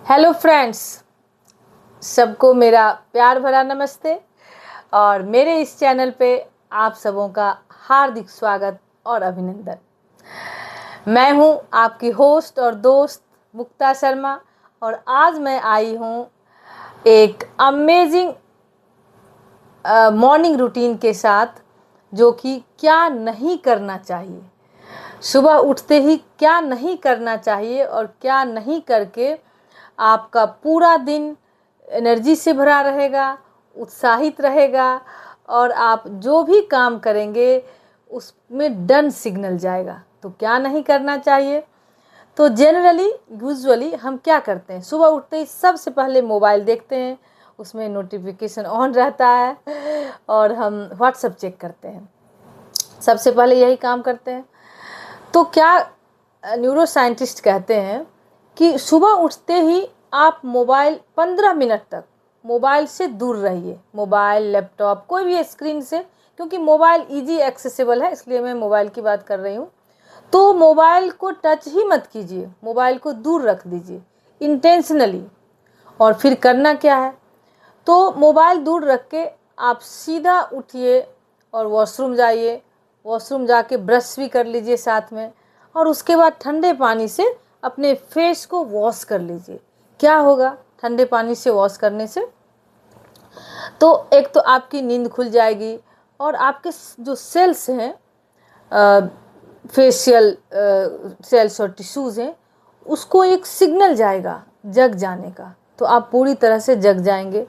Hello friends, सबको मेरा प्यार भरा नमस्ते। और मेरे इस चैनल पे आप सबों का हार्दिक स्वागत और अभिनंदन। मैं हूं आपकी होस्ट और दोस्त मुक्ता शर्मा और आज मैं आई हूं एक अमेजिंग मॉर्निंग रूटीन के साथ, जो कि क्या नहीं करना चाहिए, सुबह उठते ही क्या नहीं करना चाहिए और क्या नहीं करके आपका पूरा दिन एनर्जी से भरा रहेगा, उत्साहित रहेगा और आप जो भी काम करेंगे उसमें डन सिग्नल जाएगा। तो क्या नहीं करना चाहिए? तो जनरली यूजुअली हम क्या करते हैं, सुबह उठते ही सबसे पहले मोबाइल देखते हैं, उसमें नोटिफिकेशन ऑन रहता है और हम व्हाट्सएप चेक करते हैं। सबसे पहले यही काम करते हैं। तो क्या न्यूरो साइंटिस्ट कहते हैं कि सुबह उठते ही आप मोबाइल 15 मिनट तक मोबाइल से दूर रहिए। मोबाइल, लैपटॉप, कोई भी स्क्रीन से, क्योंकि मोबाइल इजी एक्सेसिबल है इसलिए मैं मोबाइल की बात कर रही हूँ। तो मोबाइल को टच ही मत कीजिए, मोबाइल को दूर रख दीजिए इंटेंशनली। और फिर करना क्या है, तो मोबाइल दूर रख के आप सीधा उठिए और वॉशरूम जाइए। वॉशरूम जाके ब्रश भी कर लीजिए साथ में, और उसके बाद ठंडे पानी से अपने फेस को वॉश कर लीजिए। क्या होगा ठंडे पानी से वॉश करने से? तो एक तो आपकी नींद खुल जाएगी और आपके जो सेल्स हैं, फेशियल सेल्स और टिश्यूज़ हैं, उसको एक सिग्नल जाएगा जग जाने का। तो आप पूरी तरह से जग जाएंगे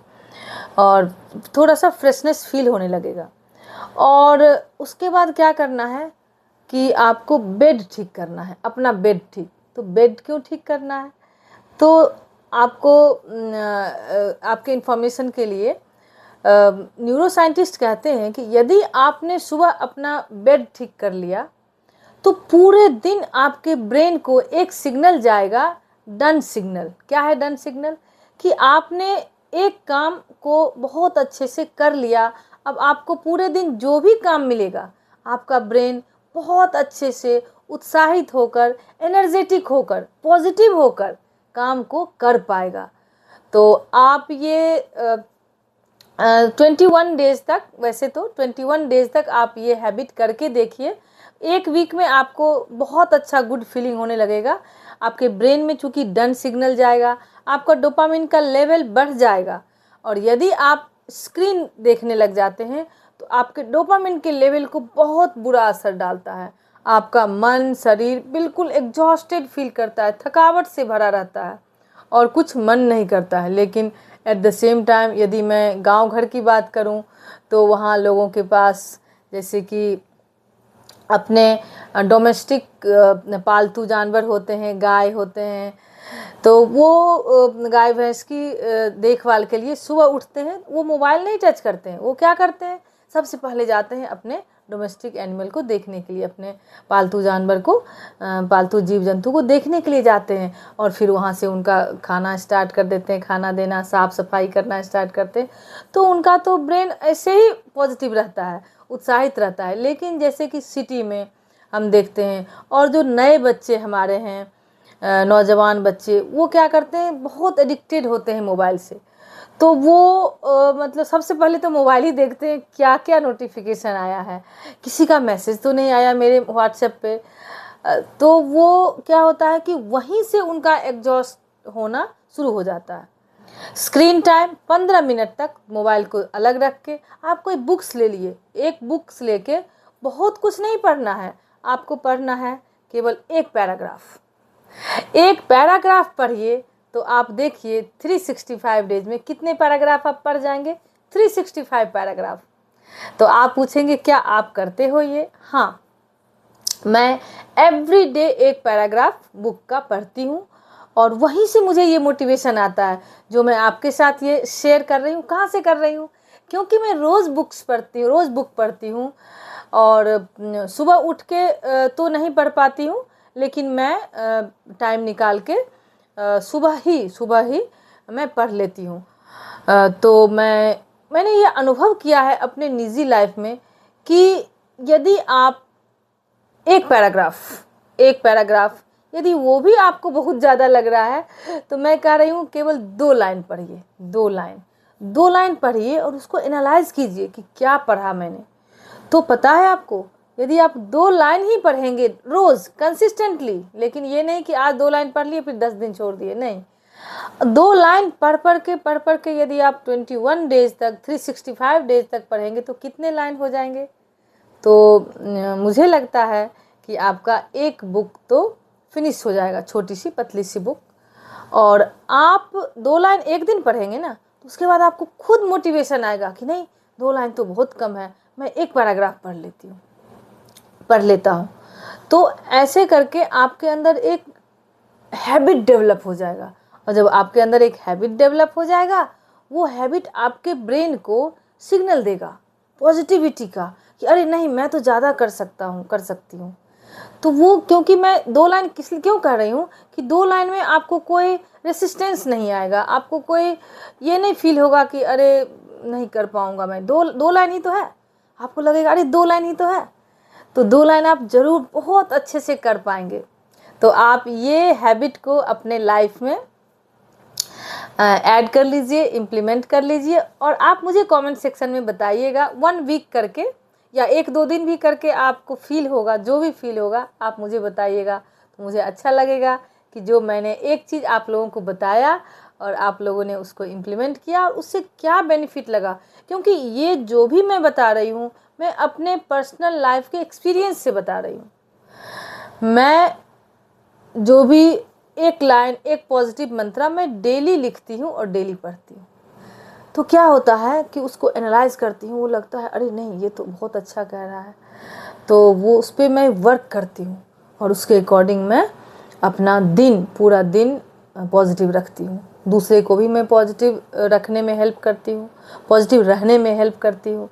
और थोड़ा सा फ्रेशनेस फील होने लगेगा। और उसके बाद क्या करना है कि आपको बेड ठीक करना है, अपना बेड ठीक। तो बेड क्यों ठीक करना है? तो आपको आपके इन्फॉर्मेशन के लिए न्यूरो साइंटिस्ट कहते हैं कि यदि आपने सुबह अपना बेड ठीक कर लिया तो पूरे दिन आपके ब्रेन को एक सिग्नल जाएगा, डन सिग्नल। क्या है डन सिग्नल? कि आपने एक काम को बहुत अच्छे से कर लिया। अब आपको पूरे दिन जो भी काम मिलेगा, आपका ब्रेन बहुत अच्छे से उत्साहित होकर, एनर्जेटिक होकर, पॉजिटिव होकर काम को कर पाएगा। तो आप ये 21 डेज तक, वैसे तो 21 डेज तक आप ये हैबिट करके देखिए। एक वीक में आपको बहुत अच्छा गुड फीलिंग होने लगेगा। आपके ब्रेन में चूँकि डन सिग्नल जाएगा, आपका डोपामिन का लेवल बढ़ जाएगा। और यदि आप स्क्रीन देखने लग जाते हैं तो आपके डोपामिन के लेवल को बहुत बुरा असर डालता है। आपका मन, शरीर बिल्कुल एग्जॉस्टेड फील करता है, थकावट से भरा रहता है और कुछ मन नहीं करता है। लेकिन एट द सेम टाइम यदि मैं गांव घर की बात करूं तो वहाँ लोगों के पास जैसे कि अपने डोमेस्टिक पालतू जानवर होते हैं, गाय होते हैं। तो वो गाय भैंस की देखभाल के लिए सुबह उठते हैं, वो मोबाइल नहीं टच करते हैं। वो क्या करते हैं, सबसे पहले जाते हैं अपने डोमेस्टिक एनिमल को देखने के लिए, अपने पालतू जानवर को, पालतू जीव जंतु को देखने के लिए जाते हैं। और फिर वहाँ से उनका खाना स्टार्ट कर देते हैं, खाना देना, साफ़ सफाई करना स्टार्ट करते हैं। तो उनका तो ब्रेन ऐसे ही पॉजिटिव रहता है, उत्साहित रहता है। लेकिन जैसे कि सिटी में हम देखते हैं, और जो नए बच्चे हमारे हैं, नौजवान बच्चे, वो क्या करते हैं, बहुत एडिक्टेड होते हैं मोबाइल से। तो वो मतलब सबसे पहले तो मोबाइल ही देखते हैं, क्या क्या नोटिफिकेशन आया है, किसी का मैसेज तो नहीं आया मेरे व्हाट्सएप पे। तो वो क्या होता है कि वहीं से उनका एग्जॉस्ट होना शुरू हो जाता है। स्क्रीन टाइम 15 मिनट तक मोबाइल को अलग रख के आप कोई बुक्स ले लिए। एक बुक्स लेके बहुत कुछ नहीं पढ़ना है, आपको पढ़ना है केवल एक पैराग्राफ। एक पैराग्राफ पढ़िए तो आप देखिए 365 डेज में कितने पैराग्राफ आप पढ़ जाएंगे। 365 पैराग्राफ। तो आप पूछेंगे क्या आप करते हो ये? हाँ, मैं एवरी डे एक पैराग्राफ बुक का पढ़ती हूँ और वहीं से मुझे ये मोटिवेशन आता है जो मैं आपके साथ ये शेयर कर रही हूँ। कहाँ से कर रही हूँ? क्योंकि मैं रोज़ बुक्स पढ़ती हूँ, रोज़ बुक पढ़ती हूँ। और सुबह उठ के तो नहीं पढ़ पाती हूँ, लेकिन मैं टाइम निकाल के सुबह ही मैं पढ़ लेती हूँ। तो मैंने ये अनुभव किया है अपने निजी लाइफ में कि यदि आप एक पैराग्राफ यदि वो भी आपको बहुत ज़्यादा लग रहा है तो मैं कह रही हूँ केवल 2 लाइन पढ़िए, 2 लाइन पढ़िए और उसको एनालाइज कीजिए कि क्या पढ़ा मैंने। तो पता है आपको, यदि आप 2 लाइन ही पढ़ेंगे रोज़ कंसिस्टेंटली, लेकिन ये नहीं कि आज 2 लाइन पढ़ लिए फिर 10 दिन छोड़ दिए, नहीं, 2 लाइन पढ़ के यदि आप 21 डेज तक 365 डेज तक पढ़ेंगे तो कितने लाइन हो जाएंगे। तो मुझे लगता है कि आपका एक बुक तो फिनिश हो जाएगा, छोटी सी पतली सी बुक। और आप 2 लाइन एक दिन पढ़ेंगे ना तो उसके बाद आपको खुद मोटिवेशन आएगा कि नहीं, 2 लाइन तो बहुत कम है, मैं एक पैराग्राफ पढ़ लेता हूँ। तो ऐसे करके आपके अंदर एक हैबिट डेवलप हो जाएगा, और जब आपके अंदर एक हैबिट डेवलप हो जाएगा, वो हैबिट आपके ब्रेन को सिग्नल देगा पॉजिटिविटी का कि अरे नहीं, मैं तो ज़्यादा कर सकती हूँ। तो वो, क्योंकि मैं 2 लाइन क्यों कह रही हूँ कि 2 लाइन में आपको कोई रेसिस्टेंस नहीं आएगा, आपको कोई ये नहीं फील होगा कि अरे नहीं कर पाऊँगा मैं, 2 लाइन ही तो है, आपको लगेगा अरे 2 लाइन ही तो है। तो 2 लाइन आप ज़रूर बहुत अच्छे से कर पाएंगे। तो आप ये हैबिट को अपने लाइफ में ऐड कर लीजिए, इम्प्लीमेंट कर लीजिए, और आप मुझे कमेंट सेक्शन में बताइएगा 1 वीक करके या 1-2 दिन भी करके आपको फील होगा, जो भी फील होगा आप मुझे बताइएगा। तो मुझे अच्छा लगेगा कि जो मैंने एक चीज़ आप लोगों को बताया और आप लोगों ने उसको इम्प्लीमेंट किया और उससे क्या बेनिफिट लगा। क्योंकि ये जो भी मैं बता रही हूँ मैं अपने पर्सनल लाइफ के एक्सपीरियंस से बता रही हूँ। मैं जो भी एक लाइन, एक पॉजिटिव मंत्रा मैं डेली लिखती हूँ और डेली पढ़ती हूँ। तो क्या होता है कि उसको एनालाइज करती हूँ, वो लगता है अरे नहीं ये तो बहुत अच्छा कह रहा है, तो वो उस पर मैं वर्क करती हूँ और उसके अकॉर्डिंग मैं अपना पूरा दिन पॉजिटिव रखती हूँ। दूसरे को भी मैं पॉजिटिव रखने में हेल्प करती हूँ, पॉजिटिव रहने में हेल्प करती हूँ।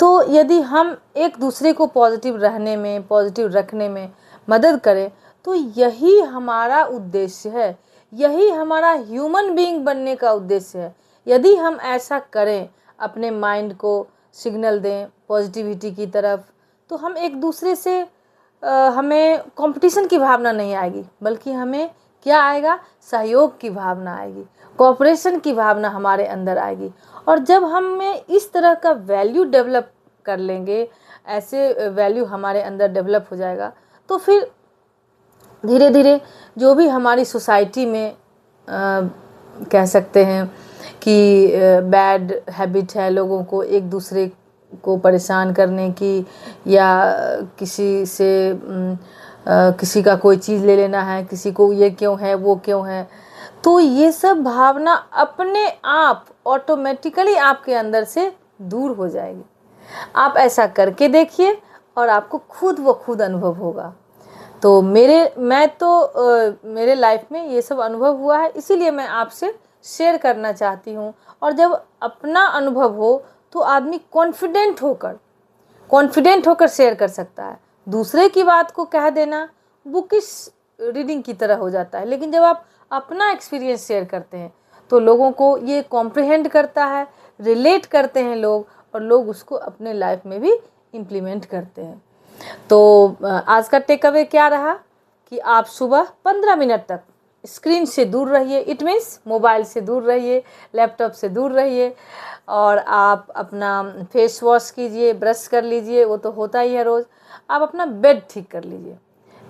तो यदि हम एक दूसरे को पॉजिटिव रहने में, पॉजिटिव रखने में मदद करें तो यही हमारा उद्देश्य है, यही हमारा ह्यूमन बीइंग बनने का उद्देश्य है। यदि हम ऐसा करें, अपने माइंड को सिग्नल दें पॉजिटिविटी की तरफ, तो हम एक दूसरे से हमें कंपटीशन की भावना नहीं आएगी, बल्कि हमें क्या आएगा, सहयोग की भावना आएगी, कोऑपरेशन की भावना हमारे अंदर आएगी। और जब हमें इस तरह का वैल्यू डेवलप कर लेंगे, ऐसे वैल्यू हमारे अंदर डेवलप हो जाएगा, तो फिर धीरे धीरे जो भी हमारी सोसाइटी में कह सकते हैं कि बैड हैबिट है, लोगों को एक दूसरे को परेशान करने की, या किसी से किसी का कोई चीज़ ले लेना है, किसी को ये क्यों है वो क्यों है, तो ये सब भावना अपने आप ऑटोमेटिकली आपके अंदर से दूर हो जाएगी। आप ऐसा करके देखिए और आपको खुद अनुभव होगा। तो मेरे लाइफ में ये सब अनुभव हुआ है, इसीलिए मैं आपसे शेयर करना चाहती हूँ। और जब अपना अनुभव हो तो आदमी कॉन्फिडेंट होकर शेयर कर सकता है। दूसरे की बात को कह देना बुकिश रीडिंग की तरह हो जाता है, लेकिन जब आप अपना एक्सपीरियंस शेयर करते हैं तो लोगों को ये कॉम्प्रिहेंड करता है, रिलेट करते हैं लोग, और लोग उसको अपने लाइफ में भी इम्प्लीमेंट करते हैं। तो आज का टेक अवे क्या रहा कि आप सुबह 15 मिनट तक स्क्रीन से दूर रहिए, इट मीन्स मोबाइल से दूर रहिए, लैपटॉप से दूर रहिए, और आप अपना फेस वॉश कीजिए, ब्रश कर लीजिए, वो तो होता ही है रोज़। आप अपना बेड ठीक कर लीजिए,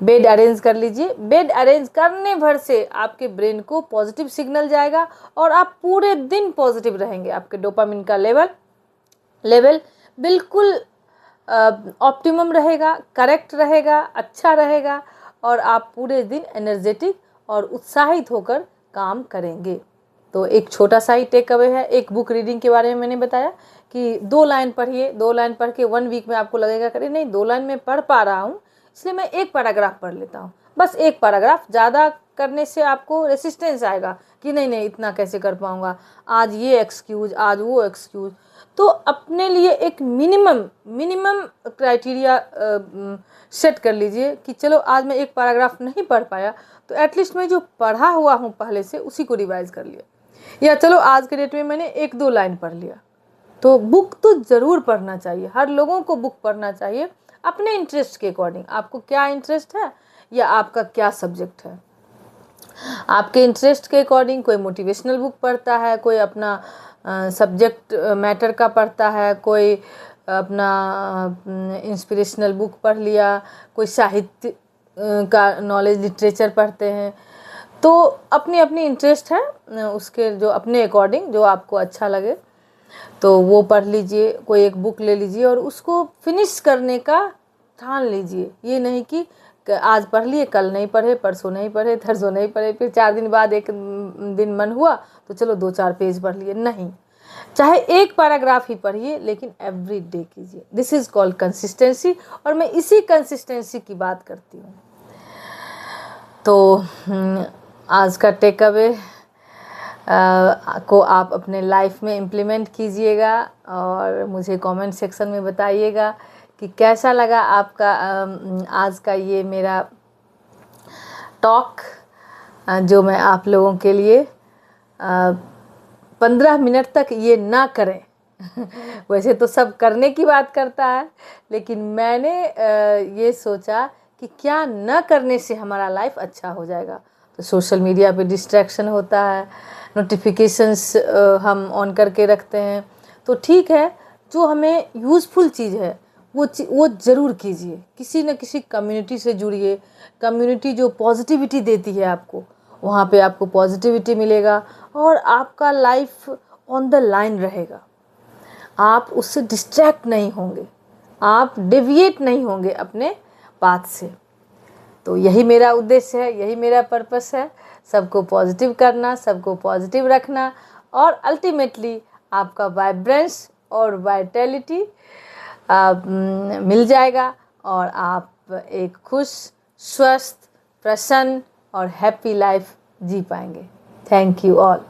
बेड अरेंज कर लीजिए। बेड अरेंज करने भर से आपके ब्रेन को पॉजिटिव सिग्नल जाएगा और आप पूरे दिन पॉजिटिव रहेंगे। आपके डोपामिन का लेवल बिल्कुल ऑप्टिमम रहेगा, करेक्ट रहेगा, अच्छा रहेगा, और आप पूरे दिन एनर्जेटिक और उत्साहित होकर काम करेंगे। तो एक छोटा सा ही टेक अवे है। एक बुक रीडिंग के बारे में मैंने बताया कि 2 लाइन पढ़िए, 2 लाइन पढ़ के 1 वीक में आपको लगेगा कि नहीं 2 लाइन में पढ़ पा रहा हूँ, इसलिए मैं एक पैराग्राफ पढ़ लेता हूँ, बस एक पैराग्राफ। ज़्यादा करने से आपको रेसिस्टेंस आएगा कि नहीं इतना कैसे कर पाऊँगा, आज ये एक्सक्यूज़, आज वो एक्सक्यूज़। तो अपने लिए एक मिनिमम क्राइटेरिया सेट कर लीजिए कि चलो आज मैं एक पैराग्राफ नहीं पढ़ पाया तो एटलीस्ट मैं जो पढ़ा हुआ हूँ पहले से उसी को रिवाइज कर लिया, या चलो आज के डेट में मैंने 1-2 लाइन पढ़ लिया। तो बुक तो ज़रूर पढ़ना चाहिए, हर लोगों को बुक पढ़ना चाहिए अपने इंटरेस्ट के अकॉर्डिंग। आपको क्या इंटरेस्ट है, या आपका क्या सब्जेक्ट है। आपके इंटरेस्ट के अकॉर्डिंग कोई मोटिवेशनल बुक पढ़ता है, कोई अपना सब्जेक्ट मैटर का पढ़ता है, कोई अपना इंस्पिरेशनल बुक पढ़ लिया, कोई साहित्य का नॉलेज लिटरेचर पढ़ते हैं। तो अपनी अपनी इंटरेस्ट है, उसके जो अपने अकॉर्डिंग जो आपको अच्छा लगे तो वो पढ़ लीजिए। कोई एक बुक ले लीजिए और उसको फिनिश करने का ठान लीजिए। ये नहीं कि आज पढ़ लिए, कल नहीं पढ़े, परसों नहीं पढ़े, तरसों नहीं पढ़े, फिर 4 दिन बाद एक दिन मन हुआ तो चलो 2-4 पेज पढ़ लिए। नहीं, चाहे एक पैराग्राफ ही पढ़िए, लेकिन एवरी डे कीजिए। दिस इज़ कॉल्ड कंसिस्टेंसी, और मैं इसी कंसिस्टेंसी की बात करती हूँ। तो आज का टेक अवे को आप अपने लाइफ में इम्प्लीमेंट कीजिएगा और मुझे कमेंट सेक्शन में बताइएगा कि कैसा लगा आपका आज का ये मेरा टॉक, जो मैं आप लोगों के लिए 15 मिनट तक ये ना करें वैसे तो सब करने की बात करता है, लेकिन मैंने ये सोचा कि क्या न करने से हमारा लाइफ अच्छा हो जाएगा। तो सोशल मीडिया पे डिस्ट्रैक्शन होता है, नोटिफिकेशंस हम ऑन करके रखते हैं, तो ठीक है, जो हमें यूज़फुल चीज़ है वो ज़रूर कीजिए। किसी न किसी कम्युनिटी से जुड़िए, कम्युनिटी जो पॉजिटिविटी देती है आपको, वहाँ पे आपको पॉजिटिविटी मिलेगा और आपका लाइफ ऑन द लाइन रहेगा। आप उससे डिस्ट्रैक्ट नहीं होंगे, आप डेविएट नहीं होंगे अपने पाथ से। तो यही मेरा उद्देश्य है, यही मेरा पर्पस है, सबको पॉजिटिव करना, सबको पॉजिटिव रखना, और अल्टीमेटली आपका वाइब्रेंस और वाइटैलिटी मिल जाएगा और आप एक खुश, स्वस्थ, प्रसन्न और हैप्पी लाइफ जी पाएंगे। Thank you all.